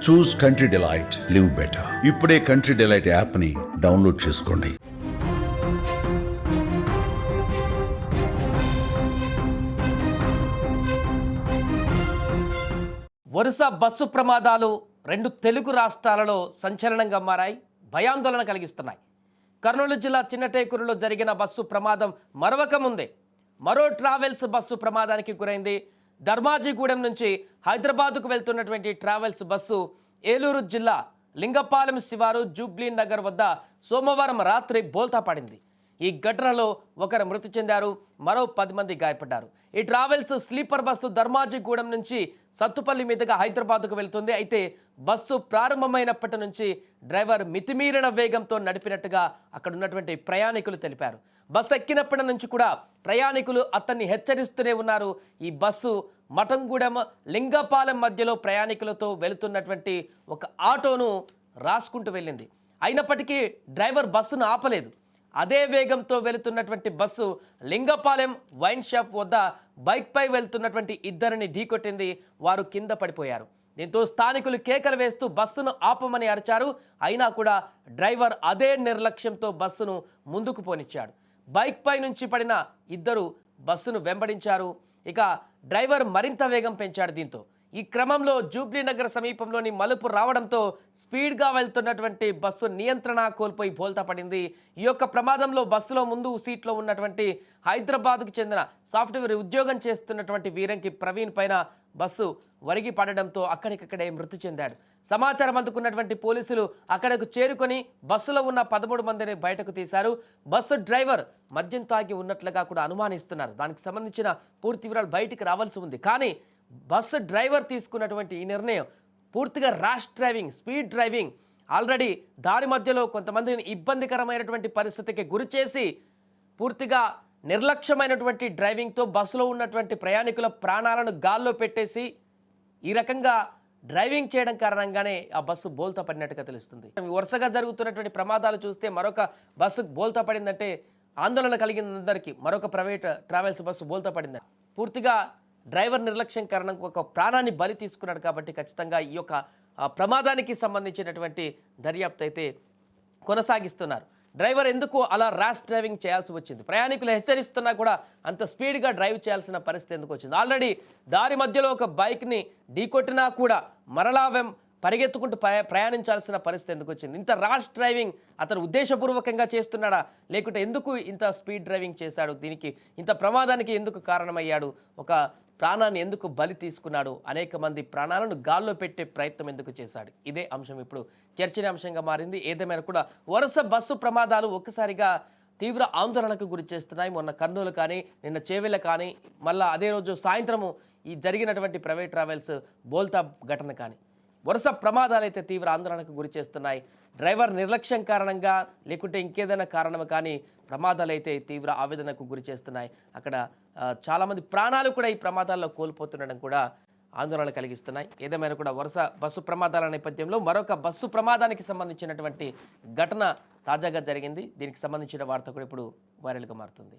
చూస్ country delight, live better. ఇప్పుడే country delight app ని download చేసుకోండి. వరుస బస్సు ప్రమాదాలు రెండు తెలుగు రాష్ట్రాలలో సంచలనంగా మారాయి, భయాందోళన కలిగిస్తున్నాయి. కర్నూలు జిల్లా చిన్నటేకూరులో జరిగిన బస్సు ప్రమాదం మరవక ముందే మరో ట్రావెల్స్ బస్సు ప్రమాదానికి గురైంది. ధర్మాజిగూడెం నుంచి హైదరాబాద్కు వెళ్తున్నటువంటి ట్రావెల్స్ బస్సు ఏలూరు జిల్లా లింగపాలెం శివారు జూబ్లీ నగర్ వద్ద సోమవారం రాత్రి బోల్తా పడింది. ఈ ఘటనలో ఒకరు మృతి చెందారు, మరో 10 మంది గాయపడ్డారు. ఈ ట్రావెల్స్ స్లీపర్ బస్సు ధర్మాజిగూడెం నుంచి సత్తుపల్లి మీదుగా హైదరాబాద్కు వెళ్తుంది. అయితే బస్సు ప్రారంభమైనప్పటి నుంచి డ్రైవర్ మితిమీరిన వేగంతో నడిపినట్టుగా అక్కడ ఉన్నటువంటి ప్రయాణికులు తెలిపారు. బస్సు ఎక్కినప్పటి నుంచి కూడా ప్రయాణికులు అతన్ని హెచ్చరిస్తూనే ఉన్నారు. ఈ బస్సు మఠంగూడెం లింగపాలెం మధ్యలో ప్రయాణికులతో వెళుతున్నటువంటి ఒక ఆటోను రాసుకుంటూ వెళ్ళింది. అయినప్పటికీ డ్రైవర్ బస్సును ఆపలేదు. అదే వేగంతో వెళుతున్నటువంటి బస్సు లింగపాలెం వైన్ షాప్ వద్ద బైక్పై వెళ్తున్నటువంటి ఇద్దరిని ఢీకొట్టింది. వారు కింద పడిపోయారు. దీంతో స్థానికులు కేకలు వేస్తూ బస్సును ఆపమని అరిచారు. అయినా కూడా డ్రైవర్ అదే నిర్లక్ష్యంతో బస్సును ముందుకు పోనిచ్చాడు. బైక్పై నుంచి పడిన ఇద్దరు బస్సును వెంబడించారు. ఇక డ్రైవర్ మరింత వేగం పెంచాడు. దీంతో ఈ క్రమంలో జూబ్లీ నగర్ సమీపంలోని మలుపు రావడంతో స్పీడ్గా వెళ్తున్నటువంటి బస్సు నియంత్రణ కోల్పోయి బోల్తా పడింది. ఈ యొక్క ప్రమాదంలో బస్సులో ముందు సీట్లో ఉన్నటువంటి హైదరాబాద్కు చెందిన సాఫ్ట్వేర్ ఉద్యోగం చేస్తున్నటువంటి వీరంకి ప్రవీణ్ పైన బస్సు వరిగి పడడంతో అక్కడికక్కడే మృతి చెందాడు. సమాచారం అందుకున్నటువంటి పోలీసులు అక్కడకు చేరుకొని బస్సులో ఉన్న 13 మందిని బయటకు తీశారు. బస్సు డ్రైవర్ మద్యం తాగి ఉన్నట్లుగా కూడా అనుమానిస్తున్నారు. దానికి సంబంధించిన పూర్తి వివరాలు బయటికి రావాల్సి ఉంది. కానీ బస్సు డ్రైవర్ తీసుకున్నటువంటి ఈ నిర్ణయం పూర్తిగా rash driving, speed driving. Already దారి మధ్యలో కొంతమందిని ఇబ్బందికరమైనటువంటి పరిస్థితికి గురి చేసి పూర్తిగా నిర్లక్ష్యమైనటువంటి డ్రైవింగ్తో బస్సులో ఉన్నటువంటి ప్రయాణికుల ప్రాణాలను గాల్లో పెట్టేసి ఈ రకంగా డ్రైవింగ్ చేయడం కారణంగానే ఆ బస్సు బోల్తా పడినట్టుగా తెలుస్తుంది. వరుసగా జరుగుతున్నటువంటి ప్రమాదాలు చూస్తే మరొక బస్సు బోల్తా పడిందంటే ఆందోళన కలిగిన అందరికీ మరొక ప్రైవేట్ ట్రావెల్స్ బస్సు బోల్తా పడింది. పూర్తిగా డ్రైవర్ నిర్లక్ష్యం కారణంగా ఒక ప్రాణాన్ని బలి తీసుకున్నాడు. కాబట్టి ఖచ్చితంగా ఈ యొక్క ప్రమాదానికి సంబంధించినటువంటి దర్యాప్తు అయితే కొనసాగిస్తున్నారు. డ్రైవర్ ఎందుకు అలా ర్యాష్ డ్రైవింగ్ చేయాల్సి వచ్చింది? ప్రయాణికులు హెచ్చరిస్తున్నా కూడా అంత స్పీడ్గా డ్రైవ్ చేయాల్సిన పరిస్థితి ఎందుకు వచ్చింది? ఆల్రెడీ దారి మధ్యలో ఒక బైక్ని ఢీకొట్టినా కూడా మరలా పరిగెత్తుకుంటూ ప్రయాణించాల్సిన పరిస్థితి ఎందుకు వచ్చింది? ఇంత ర్యాష్ డ్రైవింగ్ అతను ఉద్దేశపూర్వకంగా చేస్తున్నాడా, లేకుంటే ఎందుకు ఇంత స్పీడ్ డ్రైవింగ్ చేశాడు? దీనికి ఇంత ప్రమాదానికి ఎందుకు కారణమయ్యాడు? ఒక ప్రాణాన్ని ఎందుకు బలి తీసుకున్నాడు? అనేక మంది ప్రాణాలను గాల్లో పెట్టే ప్రయత్నం ఎందుకు చేశాడు? ఇదే అంశం ఇప్పుడు చర్చనీయాంశంగా మారింది. ఏదేమైనా కూడా వరుస బస్సు ప్రమాదాలు ఒక్కసారిగా తీవ్ర ఆందోళనకు గురి చేస్తున్నాయి. మొన్న కర్నూలు కానీ, నిన్న చేవెళ్ళ కానీ, మళ్ళీ అదే రోజు సాయంత్రము ఈ జరిగినటువంటి ప్రైవేట్ ట్రావెల్స్ బోల్తా ఘటన కానీ వరుస ప్రమాదాలు అయితే తీవ్ర ఆందోళనకు గురి చేస్తున్నాయి. డ్రైవర్ నిర్లక్ష్యం కారణంగా లేకుంటే ఇంకేదైనా కారణం కానీ ప్రమాదాలు అయితే తీవ్ర ఆవేదనకు గురి చేస్తున్నాయి. అక్కడ చాలామంది ప్రాణాలు కూడా ఈ ప్రమాదాల్లో కోల్పోతుండడం కూడా ఆందోళన కలిగిస్తున్నాయి. ఏదేమైనా కూడా వరుస బస్సు ప్రమాదాల నేపథ్యంలో మరొక బస్సు ప్రమాదానికి సంబంధించినటువంటి ఘటన తాజాగా జరిగింది. దీనికి సంబంధించిన వార్త కూడా ఇప్పుడు వైరల్గా మారుతుంది.